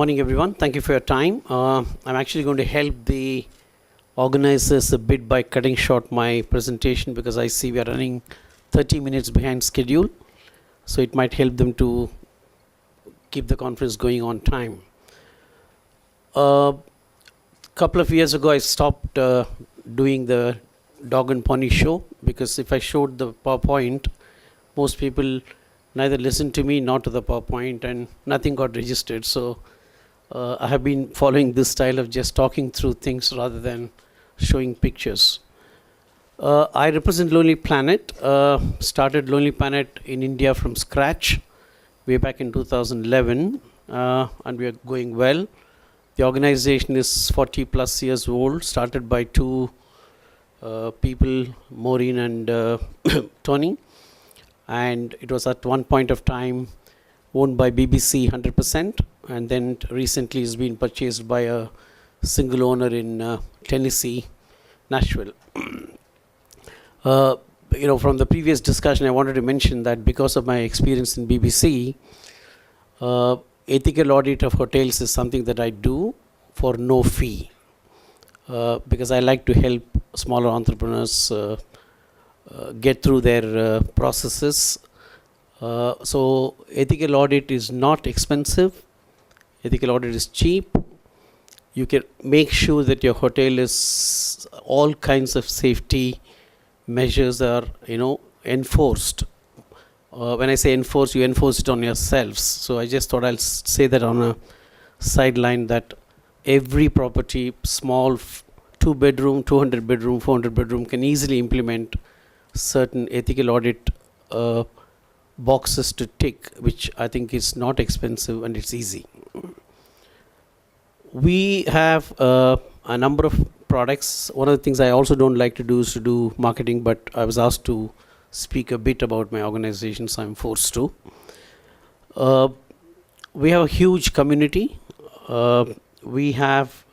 Morning, everyone. Thank you for your time. I'm actually going to help the organizers a bit by cutting short my presentation because I see we are running 30 minutes behind schedule. So it might help them to keep the conference going on time. A couple of years ago, I stopped doing the dog and pony show because if I showed the PowerPoint, most people neither listened to me nor to the PowerPoint, and nothing got registered. So I have been following this style of just talking through things rather than showing pictures. I represent Lonely Planet. Started Lonely Planet in India from scratch way back in 2011, and we are going well. The organization is 40 plus years old, started by two people, Maureen and Tony. And it was at one point of time owned by BBC 100%, and then recently has been purchased by a single owner in Tennessee, Nashville. From the previous discussion, I wanted to mention that because of my experience in BBC, ethical audit of hotels is something that I do for no fee, because I like to help smaller entrepreneurs get through their processes. So ethical audit is not expensive. Ethical audit is cheap. You can make sure that your hotel is all kinds of safety measures are enforced. When I say enforce, you enforce it on yourselves. So I just thought I'll say that on a sideline, that every property, small 2-bedroom, 200-bedroom, 400-bedroom, can easily implement certain ethical audit boxes to tick, which I think is not expensive and it's easy. We have a number of products. One of the things I also don't like to do is to do marketing, but I was asked to speak a bit about my organization, so I'm forced to. We have a huge community. We have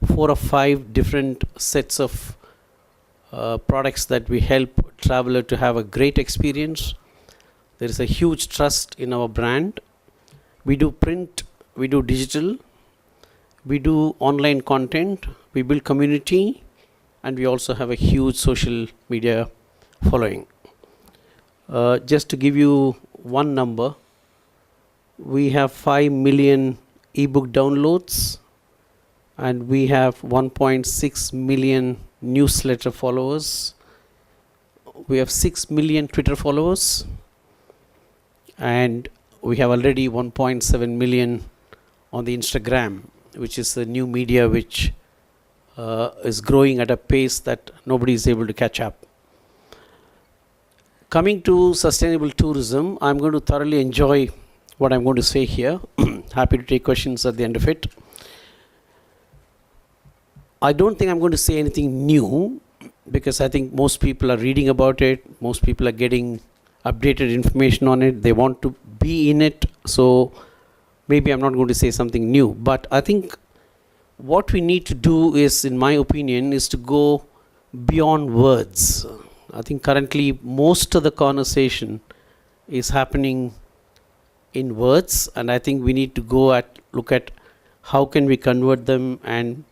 4 or 5 different sets of products that we help traveler to have a great experience. There is a huge trust in our brand. We do print, we do digital, we do online content, we build community, and we also have a huge social media following. Just to give you one number, we have 5 million ebook downloads, and we have 1.6 million newsletter followers. We have 6 million Twitter followers, and we have already 1.7 million on the Instagram, which is a new media which is growing at a pace that nobody is able to catch up. Coming to sustainable tourism, I'm going to thoroughly enjoy what I'm going to say here. Happy to take questions at the end of it. I don't think I'm going to say anything new, because I think most people are reading about it. Most people are getting updated information on it. They want to be in it. So maybe I'm not going to say something new. But I think what we need to do is, in my opinion, is to go beyond words. I think currently most of the conversation is happening in words, and I think we need to look at how can we convert them and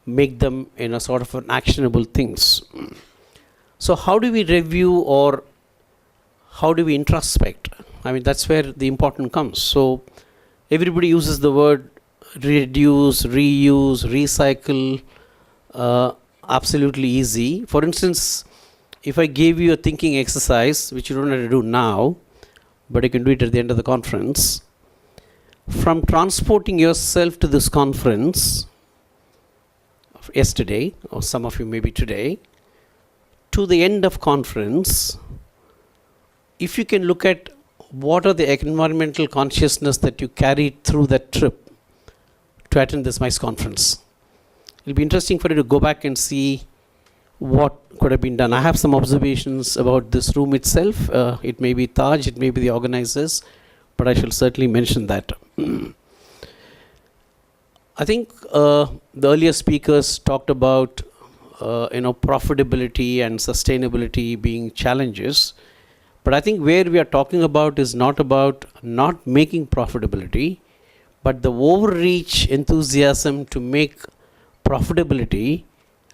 make them in a sort of an actionable things. So how do we review, or how do we introspect? I mean, that's where the important comes. So everybody uses the word reduce, reuse, recycle, absolutely easy. For instance, if I gave you a thinking exercise, which you don't have to do now, but you can do it at the end of the conference, from transporting yourself to this conference yesterday, or some of you maybe today, to the end of conference, if you can look at what are the environmental consciousness that you carried through that trip to attend this MICE conference. It'll be interesting for you to go back and see what could have been done. I have some observations about this room itself. It may be Taj, it may be the organizers, but I shall certainly mention that. I think the earlier speakers talked about profitability and sustainability being challenges. But I think where we are talking about is not about not making profitability, but the overreach enthusiasm to make profitability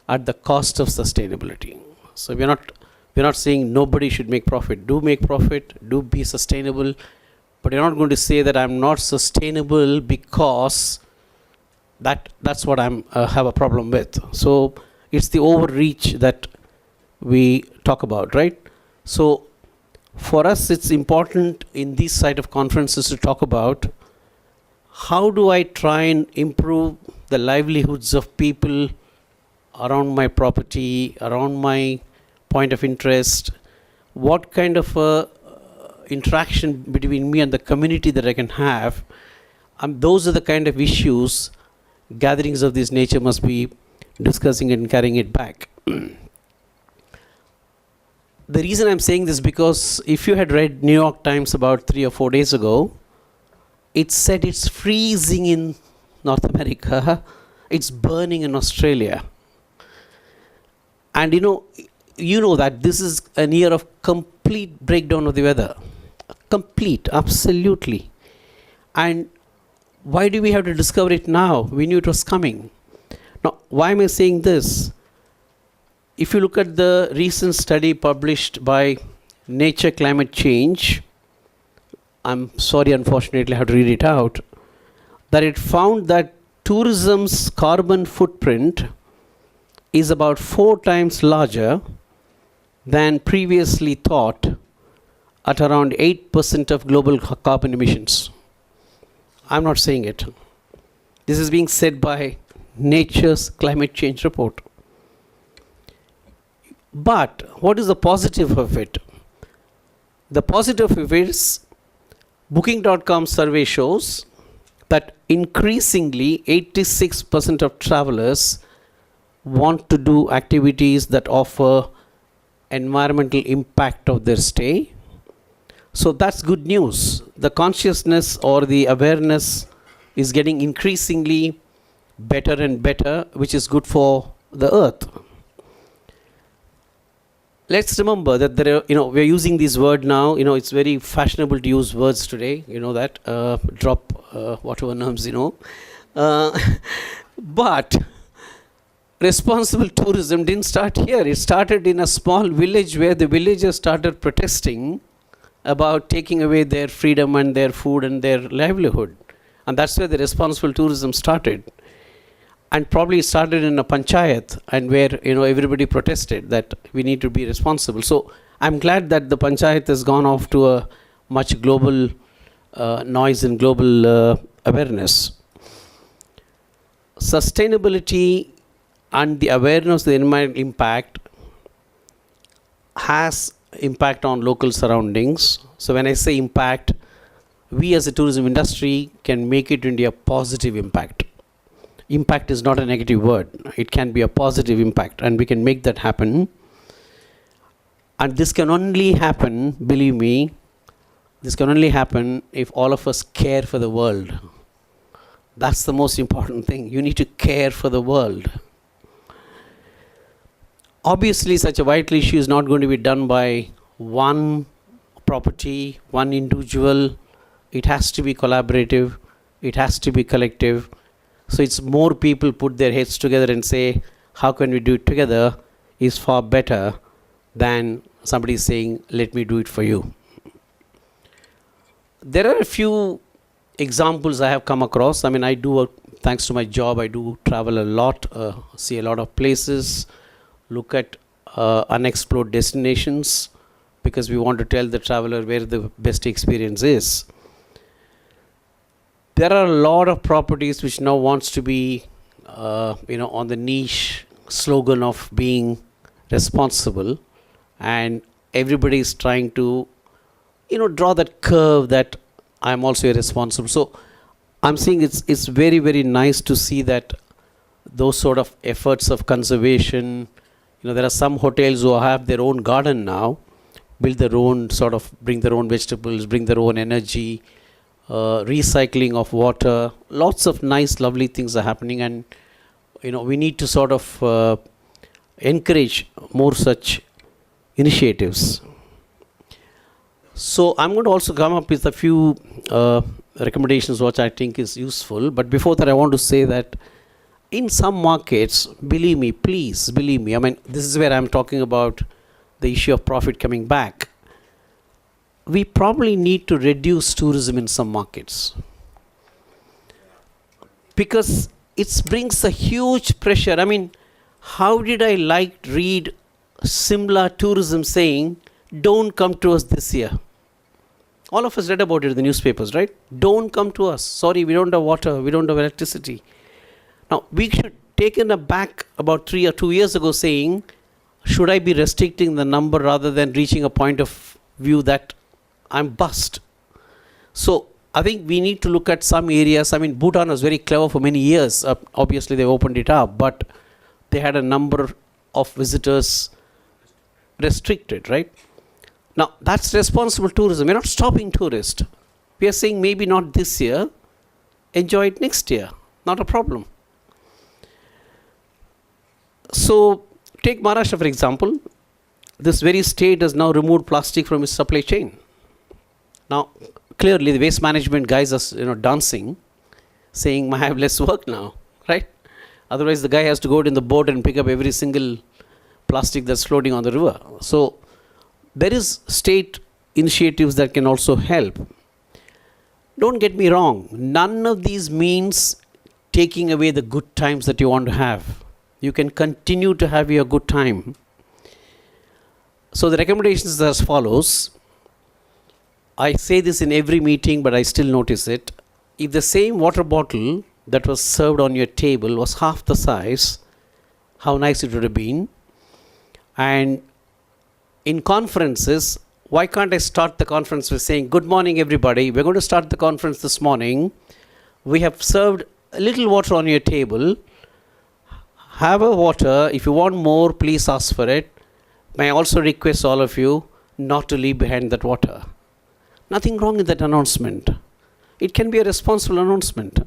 at the cost of sustainability. So we're not saying nobody should make profit. Do make profit, do be sustainable, but you're not going to say that I'm not sustainable because that's what I'm have a problem with. So it's the overreach that we talk about, right? So for us, it's important in these side of conferences to talk about how do I try and improve the livelihoods of people around my property, around my point of interest, what kind of interaction between me and the community that I can have. Those are the kind of issues gatherings of this nature must be discussing and carrying it back. The reason I'm saying this because if you had read New York Times about 3 or 4 days ago, it said it's freezing in North America, it's burning in Australia. And you know that this is a year of complete breakdown of the weather. Complete, absolutely. And why do we have to discover it now? We knew it was coming. Now, why am I saying this? If you look at the recent study published by Nature Climate Change, I'm sorry, unfortunately, I have to read it out, that it found that tourism's carbon footprint is about 4 times larger than previously thought at around 8% of global carbon emissions. I'm not saying it. This is being said by Nature's Climate Change report. But what is the positive of it? The positive of it is Booking.com survey shows that increasingly 86% of travelers want to do activities that offer environmental impact of their stay. So that's good news. The consciousness or the awareness is getting increasingly better and better, which is good for the earth. Let's remember that there are, we're using this word now. It's very fashionable to use words today. That drop whatever names. But responsible tourism didn't start here. It started in a small village where the villagers started protesting about taking away their freedom and their food and their livelihood, and that's where the responsible tourism started. And probably started in a panchayat, and where everybody protested that we need to be responsible. So I'm glad that the panchayat has gone off to a much global noise and global awareness. Sustainability and the awareness of the environmental impact has impact on local surroundings. So when I say impact, we as a tourism industry can make it into a positive impact. Impact is not a negative word. It can be a positive impact, and we can make that happen. And this can only happen, believe me, this can only happen if all of us care for the world. That's the most important thing. You need to care for the world. Obviously, such a vital issue is not going to be done by one property, one individual. It has to be collaborative. It has to be collective. So it's more people put their heads together and say, how can we do it together, is far better than somebody saying, let me do it for you. There are a few examples I have come across. Thanks to my job, I do travel a lot, see a lot of places, look at unexplored destinations, because we want to tell the traveler where the best experience is. There are a lot of properties which now wants to be, on the niche slogan of being responsible, and everybody is trying to, draw that curve that I'm also responsible. So I'm saying it's very, very nice to see that those sort of efforts of conservation. There are some hotels who have their own garden now, build their own bring their own vegetables, bring their own energy. Recycling of water, lots of nice, lovely things are happening, and we need to encourage more such initiatives. So I'm going to also come up with a few recommendations which I think is useful. But before that, I want to say that in some markets, believe me, please believe me, I mean, this is where I'm talking about the issue of profit coming back. We probably need to reduce tourism in some markets because it brings a huge pressure. I mean, how did I read Simla tourism saying, don't come to us this year? All of us read about it in the newspapers, right? Don't come to us. Sorry, we don't have water, we don't have electricity. Now, we should taken aback about 3 or 2 years ago saying, should I be restricting the number rather than reaching a point of view that I'm bust? So, I think we need to look at some areas. I mean, Bhutan was very clever for many years. Obviously, they opened it up, but they had a number of visitors restricted, right? Now, that's responsible tourism. We're not stopping tourists. We are saying maybe not this year, enjoy it next year. Not a problem. So, take Maharashtra for example. This very state has now removed plastic from its supply chain. Now, clearly the waste management guys are dancing, saying, I have less work now, right? Otherwise, the guy has to go out in the boat and pick up every single plastic that's floating on the river. So, there is state initiatives that can also help. Don't get me wrong. None of these means taking away the good times that you want to have. You can continue to have your good time. So the recommendations are as follows. I say this in every meeting, but I still notice it. If the same water bottle that was served on your table was half the size, how nice it would have been. And in conferences, why can't I start the conference with saying, good morning everybody, we're going to start the conference this morning. We have served a little water on your table. Have a water. If you want more, please ask for it. May I also request all of you not to leave behind that water. Nothing wrong with that announcement. It can be a responsible announcement.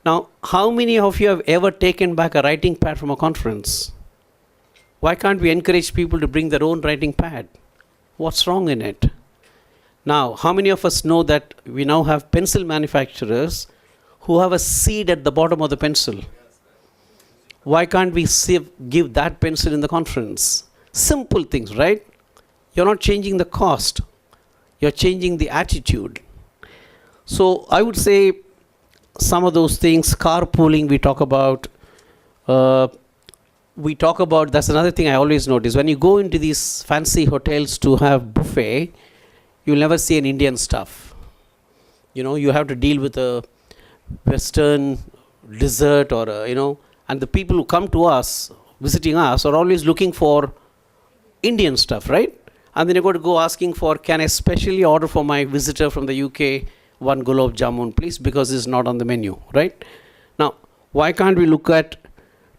Now, how many of you have ever taken back a writing pad from a conference? Why can't we encourage people to bring their own writing pad? What's wrong in it? Now, how many of us know that we now have pencil manufacturers who have a seed at the bottom of the pencil? Why can't we give that pencil in the conference? Simple things, right? You're not changing the cost. You're changing the attitude. So I would say some of those things, carpooling we talk about. That's another thing I always notice. When you go into these fancy hotels to have buffet, you'll never see an Indian stuff. You have to deal with a Western dessert or, and the people who come to us, visiting us, are always looking for Indian stuff, right? And then you're going to go asking for, can I specially order for my visitor from the UK one gulab jamun, please, because it's not on the menu, right? Now, why can't we look at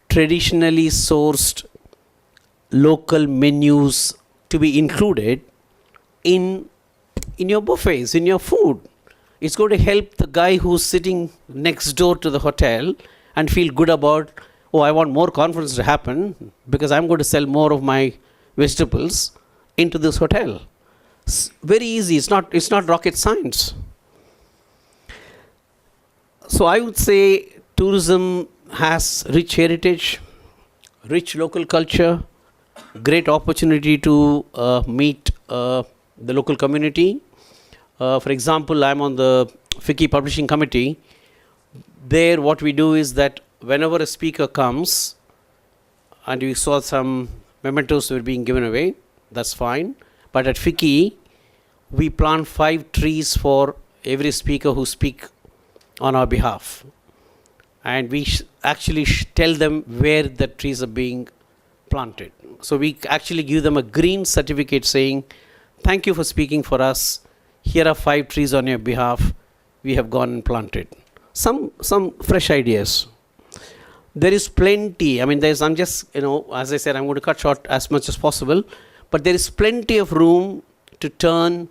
traditionally sourced local menus to be included in your buffets, in your food? It's going to help the guy who's sitting next door to the hotel and feel good about, I want more conference to happen because I'm going to sell more of my vegetables into this hotel. It's very easy. It's not rocket science. So I would say tourism has rich heritage, rich local culture, great opportunity to meet the local community. For example, I'm on the FICCI Publishing Committee. There what we do is that whenever a speaker comes, and we saw some mementos were being given away, that's fine. But at FICCI, we plant 5 trees for every speaker who speak on our behalf. And we actually tell them where the trees are being planted. So we actually give them a green certificate saying, thank you for speaking for us. Here are 5 trees on your behalf. We have gone and planted. Some fresh ideas. There is plenty. I mean, I'm just, as I said, I'm going to cut short as much as possible. But there is plenty of room to turn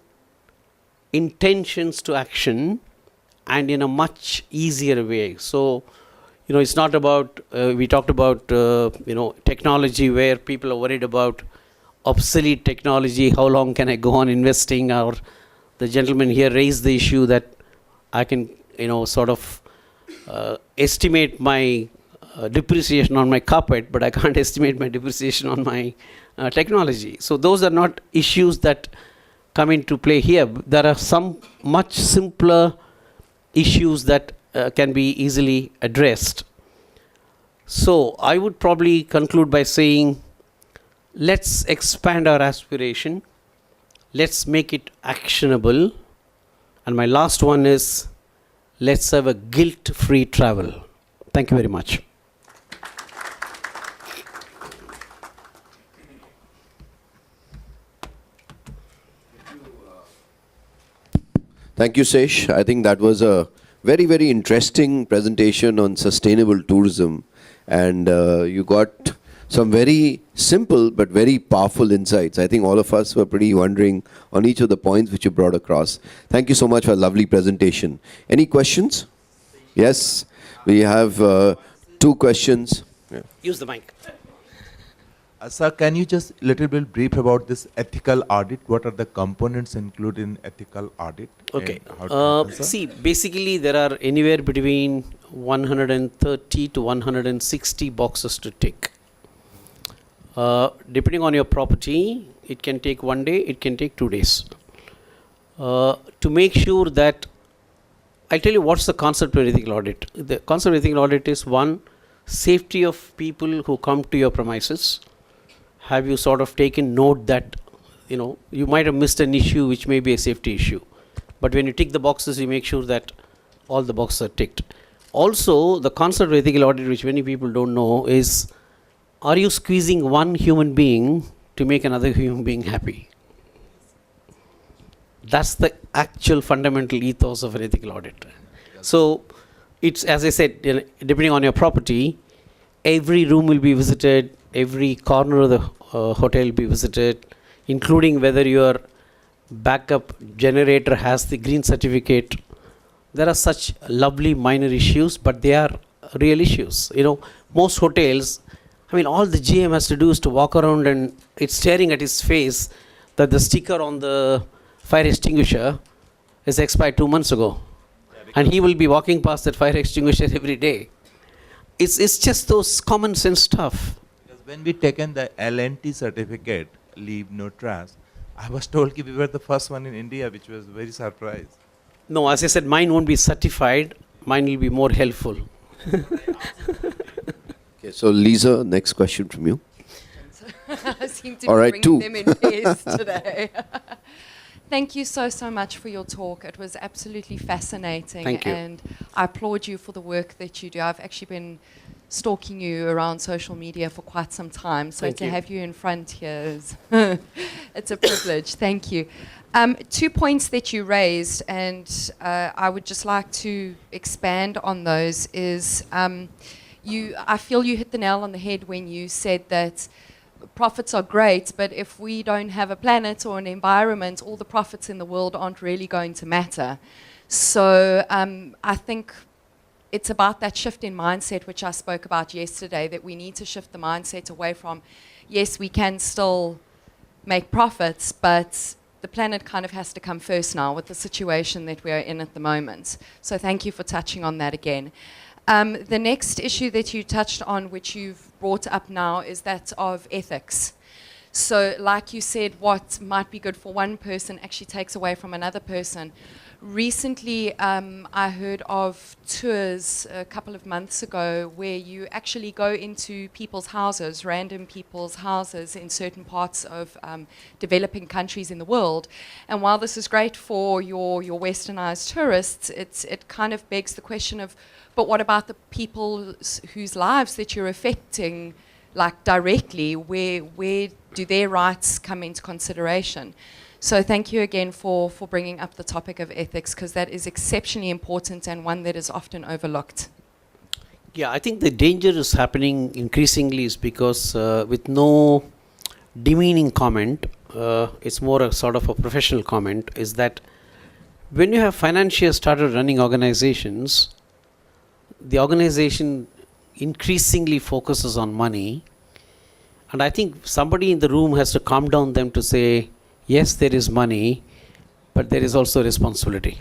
intentions to action and in a much easier way. So, it's not about, we talked about, technology where people are worried about obsolete technology. How long can I go on investing? Or the gentleman here raised the issue that I can, sort of estimate my depreciation on my carpet, but I can't estimate my depreciation on my technology. So those are not issues that come into play here. There are some much simpler issues that can be easily addressed. So I would probably conclude by saying, let's expand our aspiration. Let's make it actionable. And my last one is, let's have a guilt-free travel. Thank you very much. Thank you, Sesh. I think that was a very, very interesting presentation on sustainable tourism. And you got some very simple but very powerful insights. I think all of us were pretty wondering on each of the points which you brought across. Thank you so much for a lovely presentation. Any questions? Yes, we have 2 questions. Yeah. Use the mic. Sir, can you just little bit brief about this ethical audit? What are the components included in ethical audit? Okay. And how to happen, See, basically there are anywhere between 130 to 160 boxes to tick. Depending on your property, it can take 1 day, it can take 2 days. To make sure that, I'll tell you what's the concept of ethical audit. The concept of ethical audit is, one, safety of people who come to your premises. Have you sort of taken note that, you might have missed an issue which may be a safety issue. But when you tick the boxes, you make sure that all the boxes are ticked. Also, the concept of ethical audit, which many people don't know, is, are you squeezing one human being to make another human being happy? That's the actual fundamental ethos of an ethical audit. So, it's, as I said, depending on your property, every room will be visited, every corner of the hotel will be visited, including whether your backup generator has the green certificate. There are such lovely minor issues, but they are real issues. Most hotels, all the GM has to do is to walk around and it's staring at his face that the sticker on the fire extinguisher is expired 2 months ago. And he will be walking past that fire extinguisher every day. It's just those common sense stuff. Because when we taken the LNT certificate, leave no trash, I was told that we were the first one in India, which was very surprised. No, as I said, mine won't be certified. Mine will be more helpful. Okay, so Lisa, next question from you. I seem to All be right, bringing 2. them in pairs today. Thank you so much for your talk. It was absolutely fascinating. Thank you. And I applaud you for the work that you do. I've actually been stalking you around social media for quite some time. So Thank to you. have you in front here is it's a privilege. Thank you. 2 points that you raised, and I would just like to expand on those, is I feel you hit the nail on the head when you said that profits are great, but if we don't have a planet or an environment, all the profits in the world aren't really going to matter. So I think it's about that shift in mindset, which I spoke about yesterday, that we need to shift the mindset away from, yes, we can still make profits, but the planet kind of has to come first now with the situation that we are in at the moment. So thank you for touching on that again. The next issue that you touched on, which you've brought up now, is that of ethics. So like you said, what might be good for one person actually takes away from another person. Recently, I heard of tours a couple of months ago where you actually go into people's houses, random people's houses in certain parts of developing countries in the world. And while this is great for your westernized tourists, it kind of begs the question of, but what about the people whose lives that you're affecting, like directly? Where do their rights come into consideration? So thank you again for bringing up the topic of ethics, because that is exceptionally important and one that is often overlooked. Yeah, I think the danger is happening increasingly is because with no demeaning comment, it's more a sort of a professional comment, is that when you have financiers started running organizations, the organization increasingly focuses on money. And I think somebody in the room has to calm down them to say, yes, there is money, but there is also responsibility.